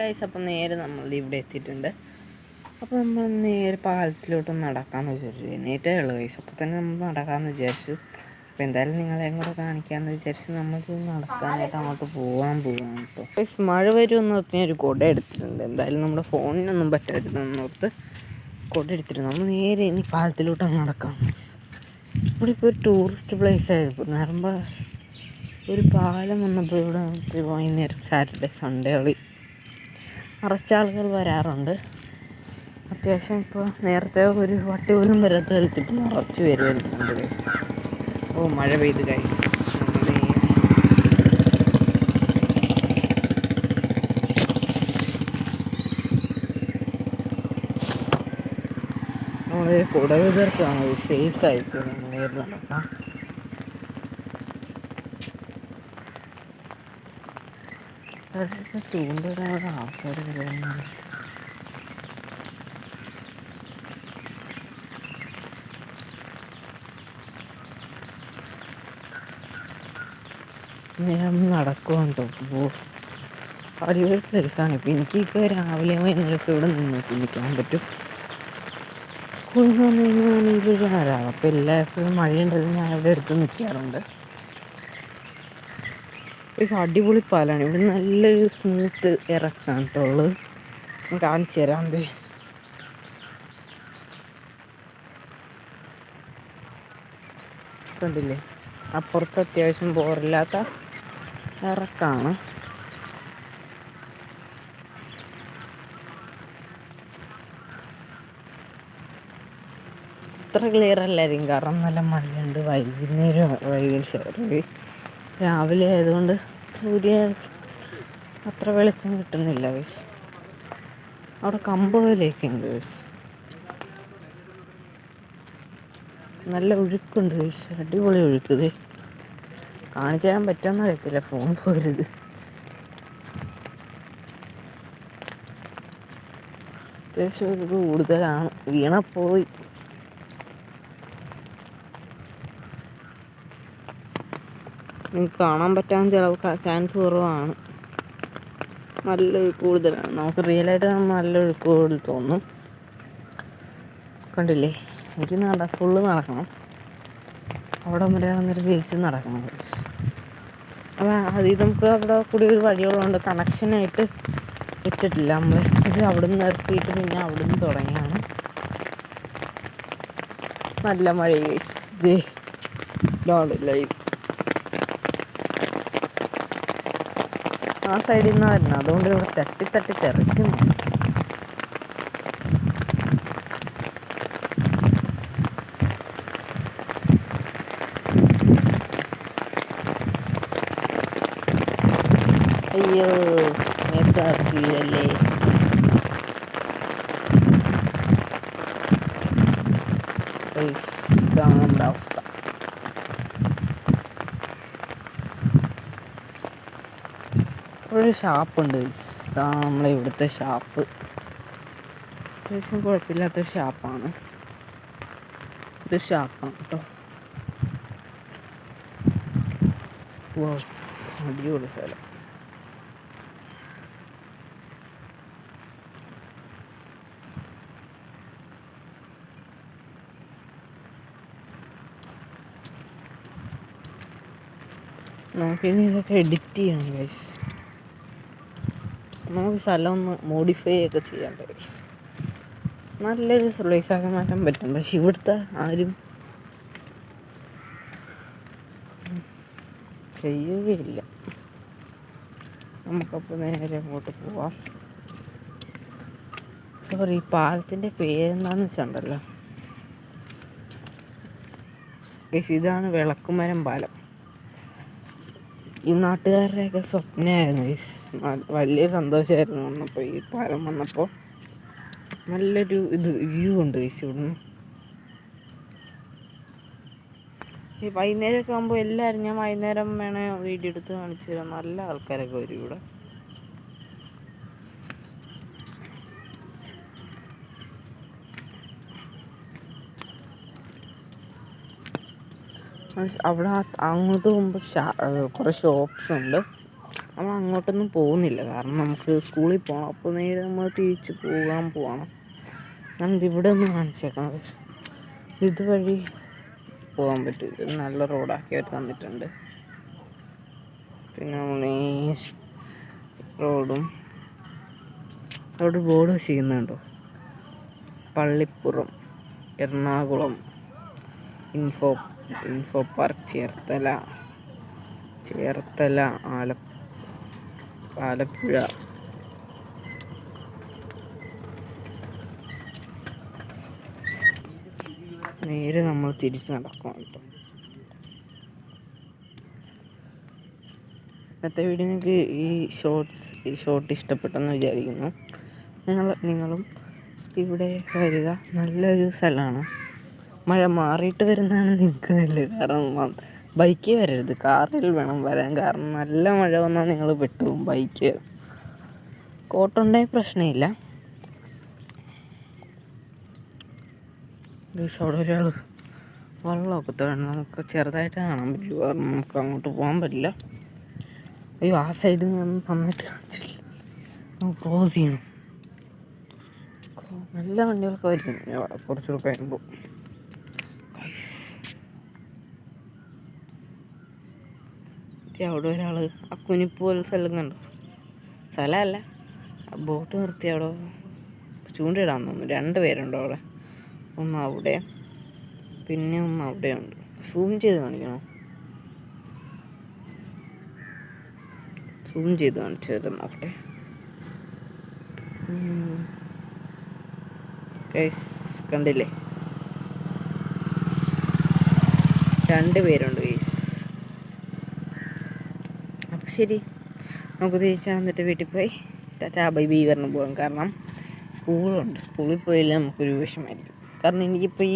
Guys, അപ്പം നേരെ നമ്മൾ ഇവിടെ എത്തിയിട്ടുണ്ട്. അപ്പോൾ നമ്മൾ നേരെ പാലത്തിലോട്ട് നടക്കാമെന്ന് വിചാരിച്ചു. എണീറ്റേ ഉള്ളൂ ഗൈസ്. അപ്പോൾ തന്നെ നമ്മൾ നടക്കാമെന്ന് വിചാരിച്ചു. അപ്പോൾ എന്തായാലും നിങ്ങളെയും കൂടെ കാണിക്കാമെന്ന് വിചാരിച്ച് നമ്മൾ നടക്കാനായിട്ട് അങ്ങോട്ട് പോകാൻ കേട്ടോ. ഗൈസ്, മഴ വരുമെന്ന് ഓർത്ത് ഒരു കുട എടുത്തിട്ടുണ്ട്. എന്തായാലും നമ്മുടെ ഫോണിനൊന്നും പറ്റരുതെന്ന് ഓർത്ത് കുട എടുത്തിട്ടുണ്ട്. നമ്മൾ നേരെ ഇനി പാലത്തിലോട്ട് നടക്കാം. ഇവിടെ ഇപ്പോൾ ഒരു ടൂറിസ്റ്റ് പ്ലേസ് ആയിരുന്നു. നേരമ്പോൾ ഒരു പാലം വന്നപ്പോൾ ഇവിടെ വൈകുന്നേരം സാറ്റർഡേ സൺഡേ കളി നിറച്ച ആളുകൾ വരാറുണ്ട്. അത്യാവശ്യം ഇപ്പോൾ നേരത്തെ ഒരു വട്ടി പോലും വരാത്ത സ്ഥലത്ത് ഇപ്പോൾ നിറച്ച് വരുന്നുണ്ട് ഗൈസ്. ഓ, മഴ പെയ്ത് ഗൈസ്. നമ്മൾ കുട വിതർത്താണ് ഷെയ്ക്കായിപ്പോൾ നമ്മൾ നേരിൽ നടക്കാം. ചൂണ്ടിടാനുള്ള ആൾക്കാർ വരുന്നുണ്ട്. ഞാൻ നടക്കുവാണ് കേട്ടോ. അടിപൊളി പ്ലേസാണ്. ഇപ്പോൾ എനിക്കൊക്കെ രാവിലെ വൈകുന്നേരമൊക്കെ ഇവിടെ നിൽക്കാൻ പറ്റും. സ്കൂളിൽ നിന്ന് വന്നു കഴിഞ്ഞാൽ ഇതൊരു വരാം. അപ്പോൾ എല്ലായ്പ്പോഴും മഴയുണ്ടെങ്കിൽ ഞാൻ ഇവിടെ എടുത്ത് നിൽക്കാറുണ്ട്. ഇത് അടിപൊളി പാലാണ്. ഇവിടെ നല്ലൊരു സ്മൂത്ത് ഇറക്കാണ് കേട്ടോ ഉള്ളത്. ഞാൻ കാണിച്ചു തരാം. എന്തേ കണ്ടില്ലേ, അപ്പുറത്ത് അത്യാവശ്യം ബോറില്ലാത്ത ഇറക്കാണ്. അത്ര ക്ലിയർ അല്ലായിരിക്കും, കാരണം നല്ല മഴയുണ്ട്. രാവിലെ ആയതുകൊണ്ട് സൂര്യൻ അത്ര വെളിച്ചം കിട്ടുന്നില്ല ഗൈസ്. അവിടെ കമ്പുകളിലേക്കുണ്ട് ഗൈസ്. നല്ല ഒഴുക്കുണ്ട് ഗൈസ്, അടിപൊളി ഒഴുക്കുത്. കാണിച്ചു തരാൻ പറ്റുമെന്ന് അറിയത്തില്ല, ഫോൺ പോകരുത്. അത്യാവശ്യം ഒഴുക്ക് കൂടുതലാണ്. വീണപ്പോയി. നിങ്ങൾക്ക് കാണാൻ പറ്റാൻ ചിലപ്പോൾ ചാൻസ് കുറവാണ്. നല്ല ഒഴുക്ക് കൂടുതലാണ്. നമുക്ക് റിയലായിട്ട് കാണുമ്പോൾ നല്ല ഒഴുക്ക് കൂടുതൽ തോന്നും. കണ്ടില്ലേ, എനിക്ക് ഫുള്ള് നടക്കണം. അവിടെ വരെ വന്നിട്ട് തിരിച്ച് നടക്കണം. അത് നമുക്ക് അവിടെ കൂടി ഒരു വഴിയുള്ളതുകൊണ്ട് കണക്ഷനായിട്ട് വെച്ചിട്ടില്ല നമ്മൾ. ഇത് അവിടെ നിന്ന് നിർത്തിയിട്ട് പിന്നെ അവിടെ നിന്ന് തുടങ്ങിയാണ്. നല്ല മഴ ലൈവ് ആ സൈഡിൽ നിന്നാണ് വരുന്നത്. അതുകൊണ്ട് ഇവിടെ തട്ടി തെറിക്കുന്നു. അയ്യോ, മെത്താറിയില്ലല്ലേ. ഇതാണ് നമ്മുടെ അവസ്ഥ. ഒരു ഷാപ്പുണ്ട്. ഇതാണ് നമ്മളെ ഇവിടുത്തെ ഷാപ്പ്. അത്യാവശ്യം കുഴപ്പമില്ലാത്തൊരു ഷാപ്പാണ്. ഇത് ഷാപ്പാണ് കേട്ടോ. ഓ, അടിപൊളി സ്ഥലം. നമുക്കിനി ഇതൊക്കെ എഡിറ്റ് ചെയ്യണം ഗൈസ്. നമുക്ക് സ്ഥലം ഒന്ന് മോഡിഫൈ ഒക്കെ ചെയ്യാണ്ട് ഗൈസ്. നല്ലൊരു പ്ലേസാക്കാൻ മാറ്റാൻ പറ്റും. പക്ഷെ ഇവിടുത്തെ ആരും ചെയ്യുകയില്ല. നമുക്കപ്പോൾ നേരെ അങ്ങോട്ട് പോവാം. സോറി, പാലത്തിൻ്റെ പേരെന്താണെന്ന് വെച്ചിട്ടുണ്ടല്ലോ ഗൈസ്, ഇതാണ് വിളക്കുമരം പാലം. ഈ നാട്ടുകാരുടെയൊക്കെ സ്വപ്നമായിരുന്നു ഗൈസ്. വലിയ സന്തോഷമായിരുന്നു വന്നപ്പോൾ. ഈ പാലം വന്നപ്പോൾ നല്ലൊരു വ്യൂ ഉണ്ട് ഗൈസ് ഇവിടുന്ന്. ഈ വൈകുന്നേരമൊക്കെ ആകുമ്പോൾ എല്ലാവരും, ഞാൻ വൈകുന്നേരം വേണേ വീഡിയോ എടുത്ത് കാണിച്ചു തരാം. നല്ല ആൾക്കാരൊക്കെ വരും ഇവിടെ. അവിടെ അങ്ങോട്ട് പോകുമ്പോൾ കുറേ ഷോപ്സ് ഉണ്ട്. നമ്മൾ അങ്ങോട്ടൊന്നും പോകുന്നില്ല, കാരണം നമുക്ക് സ്കൂളിൽ പോകണം. അപ്പോൾ നേരെ നമ്മൾ തിരിച്ച് പോകണം. ഞാനിത് ഇവിടെ ഒന്ന് കാണിച്ചേക്കാം. ഇതുവഴി പോകാൻ പറ്റും. ഇത് നല്ല റോഡാക്കി അവർ തന്നിട്ടുണ്ട്. പിന്നെ റോഡ് ബോർഡ് ചെയ്യുന്നുണ്ടോ, പള്ളിപ്പുറം എറണാകുളം ഇൻഫോ പാർക്ക് ചേർത്തല ആലപ്പുഴ. നേരെ നമ്മൾ തിരിച്ച് നടക്കണം കേട്ടോ. ഇന്നത്തെ വീഡിയോ നിങ്ങൾക്ക് ഈ ഷോർട്ട് ഇഷ്ടപ്പെട്ടെന്ന് വിചാരിക്കുന്നു. നിങ്ങളും ഇവിടെ വരിക. നല്ലൊരു സ്ഥലമാണ്. മഴ മാറിയിട്ട് വരുന്നതാണ് നിങ്ങൾക്ക് നല്ലത്. കാരണം ബൈക്കിൽ വരരുത്, കാറിൽ വേണം വരാൻ. കാരണം നല്ല മഴ വന്നാൽ നിങ്ങൾ പെട്ടുപോകും. ബൈക്ക് കോട്ടുണ്ടായ പ്രശ്നമില്ല. അവിടെ ഒരാൾ വെള്ളമൊക്കെ തരണം. നമുക്ക് ചെറുതായിട്ട് കാണാൻ പറ്റുള്ളൂ, കാരണം നമുക്ക് അങ്ങോട്ട് പോകാൻ പറ്റില്ല. അയ്യോ, ആ സൈഡിൽ നിന്ന് നന്നായിട്ട് കാണിച്ചില്ല. നമുക്ക് ക്രോസ് ചെയ്യണം. നല്ല വണ്ടികളൊക്കെ വരും അവിടെ കുറച്ചുകൂടെ കഴിയുമ്പോൾ. അവിടെ ഒരാൾ ആ കുനിപ്പ് പോലെ സ്ഥലം കണ്ടോ? സ്ഥലമല്ല, ബോട്ട് നിർത്തി അവിടെ ചൂണ്ടയിടാൻ തോന്നുന്നു. 2 പേരുണ്ട് അവിടെ. ഒന്ന് അവിടെ, പിന്നെ ഒന്ന് അവിടെയുണ്ട്. സൂം ചെയ്ത് കാണിക്കണോ? സൂം ചെയ്ത് കാണിച്ചു തരാം, നോക്കട്ടെ. കണ്ടില്ലേ, 2 പേരുണ്ട് ഗൈസ്. അപ്പോൾ ശരി, നമുക്ക് തിരിച്ച് വന്നിട്ട് വീട്ടിൽ പോയി ടാറ്റാ ബൈ ബൈ പറഞ്ഞു പോകാം. കാരണം സ്കൂളുണ്ട്. സ്കൂളിൽ പോയില്ല നമുക്കൊരു വിഷമമായിരിക്കും. കാരണം എനിക്കിപ്പോൾ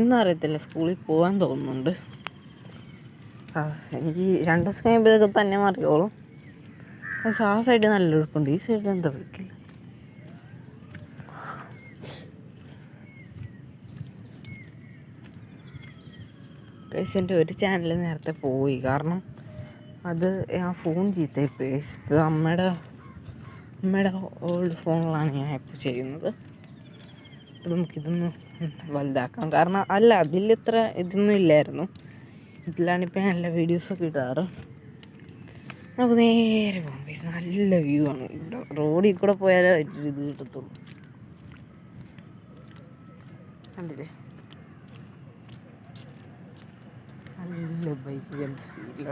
എന്താ അറിയത്തില്ല, സ്കൂളിൽ പോകാൻ തോന്നുന്നുണ്ട്. എനിക്ക് 2 ദിവസം കഴിയുമ്പോൾ ഇതൊക്കെ തന്നെ മാറിയോളും. പക്ഷെ ആ സൈഡ് നല്ല ഒഴുക്കുണ്ട്, ഈ സൈഡിൽ എന്താ ഒഴുക്കില്ല. എൻ്റെ ഒരു ചാനൽ നേരത്തെ പോയി, കാരണം അത് ആ ഫോൺ ചീത്തയിപ്പോയി. ഇത് അമ്മയുടെ ഓൾഡ് ഫോണിലാണ് ഞാൻ ഇപ്പോൾ ചെയ്യുന്നത്. അപ്പോൾ നമുക്കിതൊന്ന് വലുതാക്കാം. കാരണം അതിലിത്ര ഇതൊന്നും ഇല്ലായിരുന്നു. ഇതിലാണിപ്പോൾ നല്ല വീഡിയോസൊക്കെ ഇടാറ്. നമുക്ക് നേരെ പോകാം. നല്ല വ്യൂ ആണ്. ഇവിടെ റോഡിൽ കൂടെ പോയാലേ ഇത് കിട്ടത്തുള്ളൂ. കണ്ടില്ലേ, നല്ല ബൈക്ക് സ്പീഡിൽ.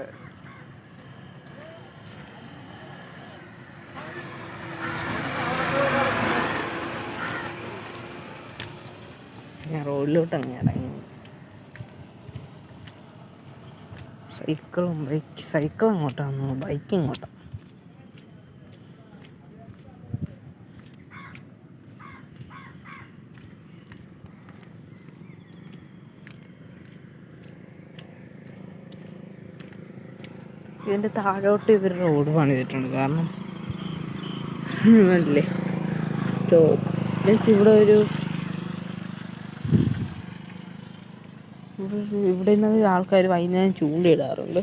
ഞാൻ റോഡിലോട്ട് അങ്ങ് ഇറങ്ങി. സൈക്കിൾ അങ്ങോട്ടാണ്, ബൈക്ക് ഇങ്ങോട്ടാണ്. ഇതിൻ്റെ താഴോട്ട് ഇവർ റോഡ് പണിതിട്ടുണ്ട്. കാരണം അല്ലേ സ്റ്റോപ്പ് മീൻസ് ഇവിടെ നിന്ന് ആൾക്കാർ വൈകുന്നേരം ചൂണ്ടയിടാറുണ്ട്.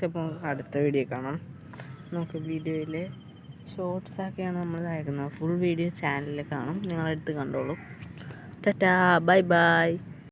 അപ്പോൾ അടുത്ത വീഡിയോ കാണാം. നമുക്ക് വീഡിയോയിൽ ഷോർട്ട്സൊക്കെയാണ് നമ്മൾ അയക്കുന്നത്. ഫുൾ വീഡിയോ ചാനലിൽ കാണും. നിങ്ങളെടുത്ത് കണ്ടോളൂ. Tata bye bye.